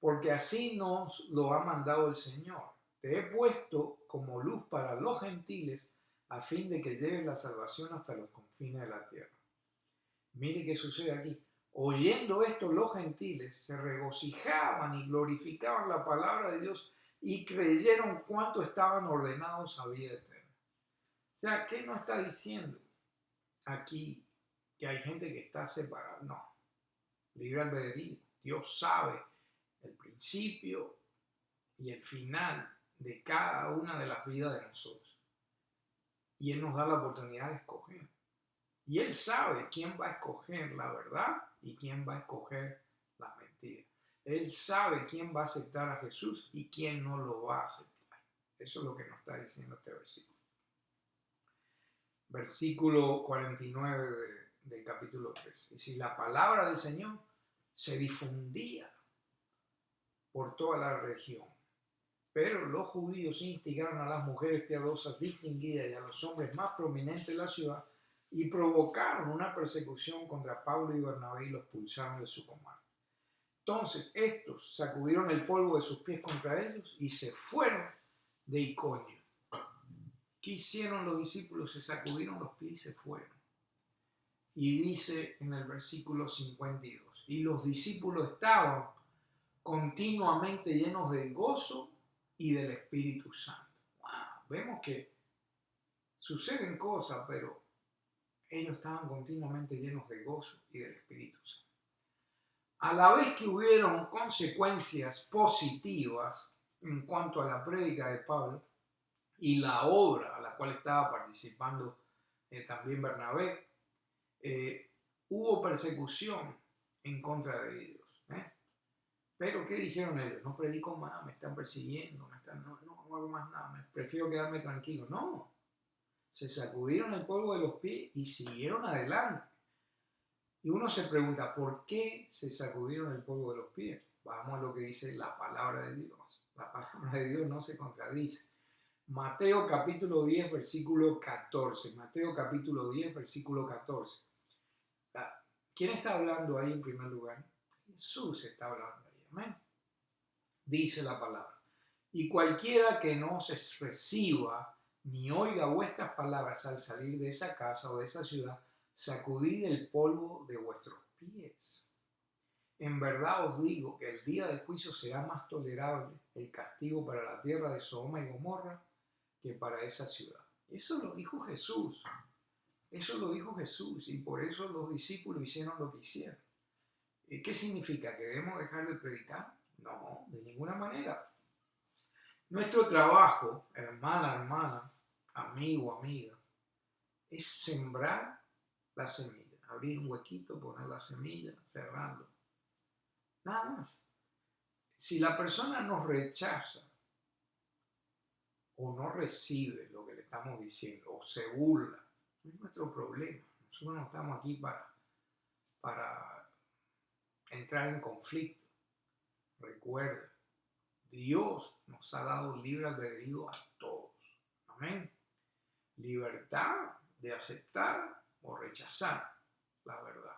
porque así nos lo ha mandado el Señor, te he puesto como luz para los gentiles, a fin de que lleves la salvación hasta los confines de la tierra. Mire qué sucede aquí. Oyendo esto, los gentiles se regocijaban y glorificaban la palabra de Dios y creyeron cuánto estaban ordenados a vida eterna. O sea, ¿qué nos está diciendo aquí? Que hay gente que está separada. No, libre albedrío. Dios sabe el principio y el final de cada una de las vidas de nosotros. Y Él nos da la oportunidad de escoger. Y Él sabe quién va a escoger la verdad y quién va a escoger la mentira. Él sabe quién va a aceptar a Jesús y quién no lo va a aceptar. Eso es lo que nos está diciendo este versículo. Versículo 49 del capítulo 3. Y si la palabra del Señor se difundía por toda la región, pero los judíos instigaron a las mujeres piadosas distinguidas y a los hombres más prominentes de la ciudad y provocaron una persecución contra Pablo y Bernabé y los expulsaron de su comarca. Entonces estos sacudieron el polvo de sus pies contra ellos y se fueron de Iconio. ¿Qué hicieron los discípulos? Se sacudieron los pies y se fueron. Y dice en el versículo 52, y los discípulos estaban continuamente llenos de gozo y del Espíritu Santo. Wow, vemos que suceden cosas, pero ellos estaban continuamente llenos de gozo y del Espíritu Santo. A la vez que hubieron consecuencias positivas en cuanto a la prédica de Pablo y la obra a la cual estaba participando también Bernabé, hubo persecución en contra de ellos. Pero ¿qué dijeron ellos? No predico más, me están persiguiendo, no hago más nada, prefiero quedarme tranquilo. No, se sacudieron el polvo de los pies y siguieron adelante. Y uno se pregunta, ¿por qué se sacudieron el polvo de los pies? Vamos a lo que dice la palabra de Dios. La palabra de Dios no se contradice. Mateo capítulo 10, versículo 14. Mateo capítulo 10, versículo 14. ¿Quién está hablando ahí en primer lugar? Jesús está hablando ahí. Amén. Dice la palabra. Y cualquiera que no se reciba ni oiga vuestras palabras al salir de esa casa o de esa ciudad, sacudid el polvo de vuestros pies. En verdad os digo que el día del juicio será más tolerable el castigo para la tierra de Sodoma y Gomorra que para esa ciudad. Eso lo dijo Jesús. Eso lo dijo Jesús y por eso los discípulos hicieron lo que hicieron. ¿Qué significa? ¿Que debemos dejar de predicar? No, de ninguna manera. Nuestro trabajo, hermana, amigo, amiga, es sembrar la semilla, abrir un huequito, poner la semilla, cerrarlo. Nada más. Si la persona nos rechaza o no recibe lo que le estamos diciendo o se burla, no es nuestro problema. Nosotros no estamos aquí para para entrar en conflicto. Recuerda, Dios nos ha dado libre albedrío a todos. Amén. Libertad de aceptar o rechazar la verdad.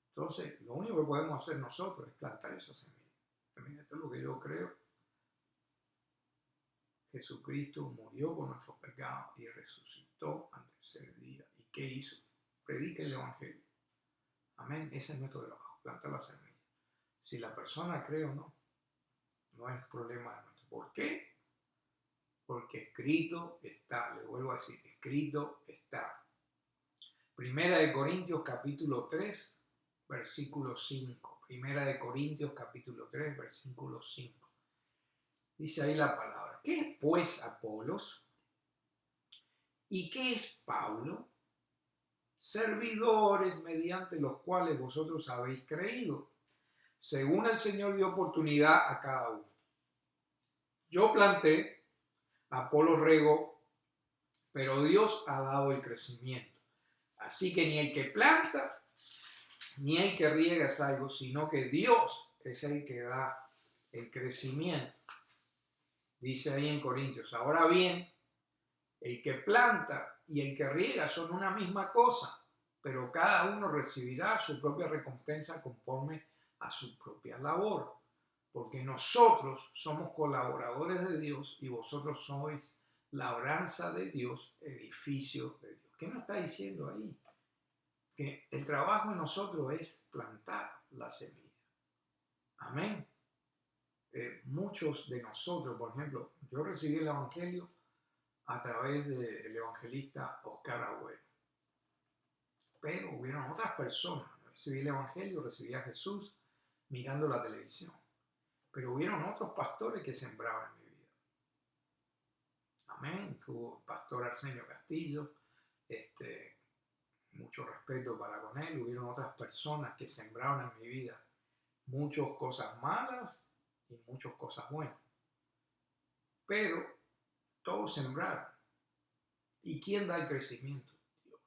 Entonces, lo único que podemos hacer nosotros es plantar esa semilla. Esto es lo que yo creo. Jesucristo murió por nuestros pecados y resucitó al tercer día. ¿Y qué hizo? Predica el Evangelio. Amén. Ese es nuestro trabajo, plantar la semilla. Si la persona cree o no, no es problema nuestro. ¿Por qué? Porque escrito está, le vuelvo a decir, escrito está. Primera de Corintios capítulo 3, versículo 5. Primera de Corintios capítulo 3, versículo 5. Dice ahí la palabra. ¿Qué es pues Apolos? ¿Y qué es Pablo? Servidores mediante los cuales vosotros habéis creído, según el Señor dio oportunidad a cada uno. Yo planté, Apolos regó, pero Dios ha dado el crecimiento. Así que ni el que planta, ni el que riega es algo, sino que Dios es el que da el crecimiento. Dice ahí en Corintios. Ahora bien, el que planta y el que riega son una misma cosa, pero cada uno recibirá su propia recompensa conforme a su propia labor. Porque nosotros somos colaboradores de Dios y vosotros sois labranza de Dios, edificio de Dios. ¿Qué nos está diciendo ahí? Que el trabajo de nosotros es plantar la semilla. Amén. Muchos de nosotros, por ejemplo, yo recibí el Evangelio a través del evangelista Oscar Agüero. Pero hubieron otras personas. Yo recibí el Evangelio, recibí a Jesús mirando la televisión. Pero hubieron otros pastores que sembraban en mi vida. Amén. Tuvo el pastor Arsenio Castillo, mucho respeto para con él. Hubieron otras personas que sembraron en mi vida muchas cosas malas y muchas cosas buenas. Pero todos sembraron. ¿Y quién da el crecimiento? Dios.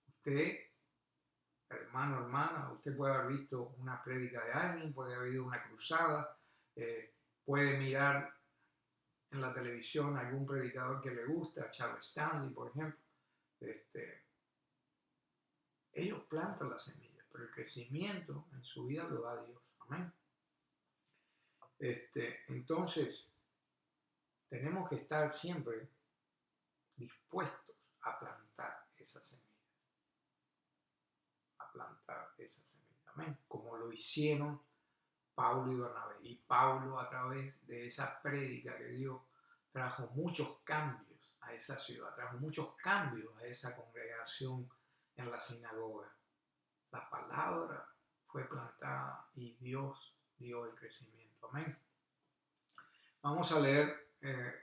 Usted, hermano, hermana, usted puede haber visto una prédica de alguien, puede haber ido a una cruzada, puede mirar en la televisión a algún predicador que le gusta, Charles Stanley, por ejemplo. Ellos plantan las semillas, pero el crecimiento en su vida lo da Dios. Amén. Entonces, tenemos que estar siempre dispuestos a plantar esa semilla. A plantar esa semilla. Amén. Como lo hicieron Pablo y Bernabé. Y Pablo, a través de esa prédica que dio, trajo muchos cambios a esa ciudad, trajo muchos cambios a esa congregación en la sinagoga. La palabra fue plantada y Dios dio el crecimiento. Amén. Vamos a leer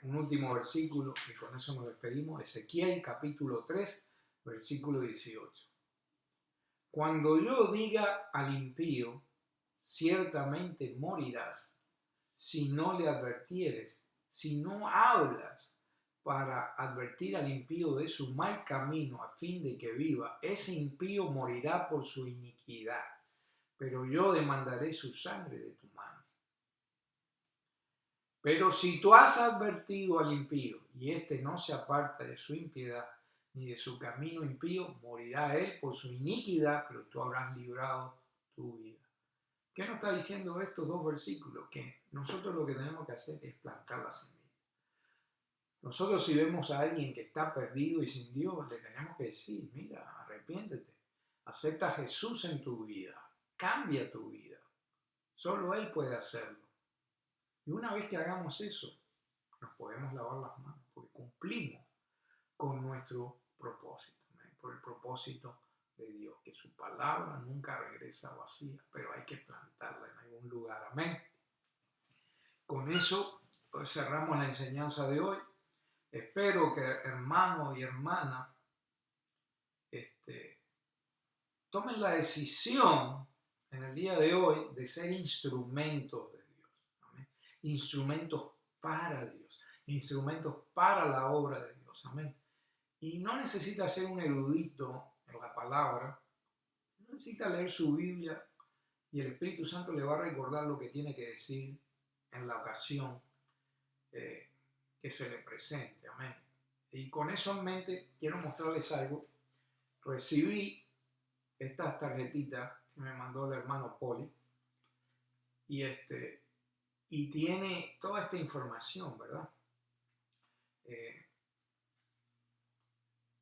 un último versículo y con eso nos despedimos. Ezequiel capítulo 3, versículo 18. Cuando yo diga al impío, ciertamente morirás, si no le advirtieres, si no hablas para advertir al impío de su mal camino a fin de que viva, ese impío morirá por su iniquidad, pero yo demandaré su sangre de tu mano. Pero si tú has advertido al impío y éste no se aparta de su impiedad ni de su camino impío, morirá él por su iniquidad, pero tú habrás librado tu vida. ¿Qué nos está diciendo estos dos versículos? Que nosotros lo que tenemos que hacer es plantar la semilla. Nosotros si vemos a alguien que está perdido y sin Dios, le tenemos que decir, mira, arrepiéntete, acepta a Jesús en tu vida, cambia tu vida. Solo Él puede hacerlo. Y una vez que hagamos eso, nos podemos lavar las manos, porque cumplimos con nuestro propósito, por el propósito de Dios, que su palabra nunca regresa vacía, pero hay que plantarla en algún lugar. Amén. Con eso cerramos la enseñanza de hoy. Espero que hermanos y hermanas tomen la decisión en el día de hoy de ser instrumentos de Dios. Amén. Instrumentos para Dios, instrumentos para la obra de Dios. Amén. Y no necesita ser un erudito en la palabra, necesita leer su Biblia y el Espíritu Santo le va a recordar lo que tiene que decir en la ocasión que se le presente. Amén. Y con eso en mente quiero mostrarles algo. Recibí estas tarjetitas que me mandó el hermano Poli y, y tiene toda esta información, ¿verdad?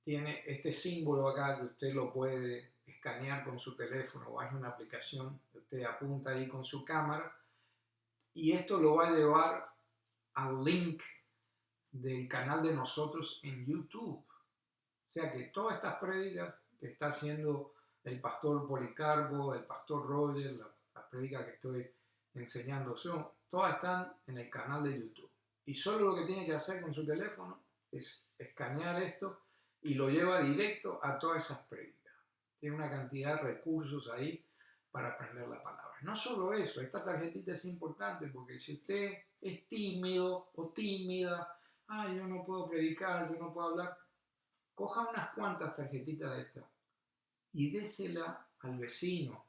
Tiene este símbolo acá que usted lo puede escanear con su teléfono o hay una aplicación que usted apunta ahí con su cámara y esto lo va a llevar al link del canal de nosotros en YouTube. O sea que todas estas prédicas que está haciendo el pastor Policarpo, el pastor Roger, las prédicas que estoy enseñando, todas están en el canal de YouTube. Y solo lo que tiene que hacer con su teléfono es escanear esto y lo lleva directo a todas esas prédicas. Tiene una cantidad de recursos ahí para aprender la palabra. No solo eso, esta tarjetita es importante porque si usted es tímido o tímida, yo no puedo predicar, yo no puedo hablar, coja unas cuantas tarjetitas de estas y désela al vecino,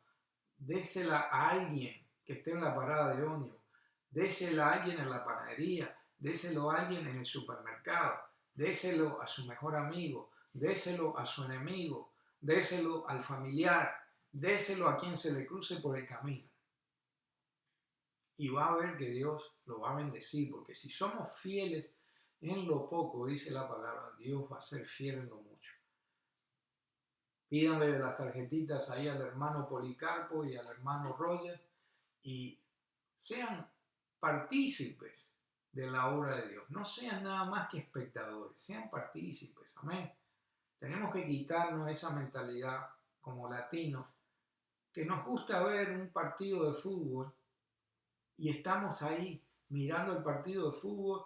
désela a alguien que esté en la parada de ómnibus, désela a alguien en la panadería, déselo a alguien en el supermercado, déselo a su mejor amigo, déselo a su enemigo, déselo al familiar, déselo a quien se le cruce por el camino. Y va a ver que Dios lo va a bendecir, porque si somos fieles en lo poco, dice la palabra, Dios va a ser fiel en lo mucho. Pídanle las tarjetitas ahí al hermano Policarpo y al hermano Roger y sean partícipes de la obra de Dios. No sean nada más que espectadores, sean partícipes. Amén. Tenemos que quitarnos esa mentalidad como latinos, que nos gusta ver un partido de fútbol y estamos ahí mirando el partido de fútbol.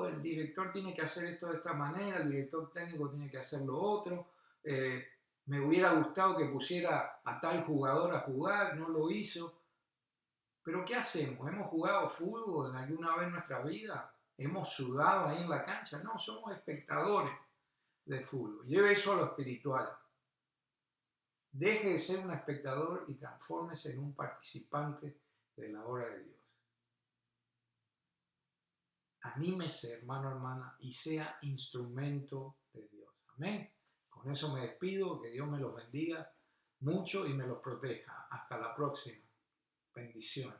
El director tiene que hacer esto de esta manera, el director técnico tiene que hacer lo otro. Me hubiera gustado que pusiera a tal jugador a jugar, no lo hizo. Pero ¿qué hacemos? ¿Hemos jugado fútbol en alguna vez en nuestra vida? ¿Hemos sudado ahí en la cancha? No, somos espectadores de fútbol. Lleve eso a lo espiritual. Deje de ser un espectador y transfórmese en un participante de la obra de Dios. Anímese, hermano, hermana, y sea instrumento de Dios. Amén. Con eso me despido. Que Dios me los bendiga mucho y me los proteja. Hasta la próxima. Bendiciones.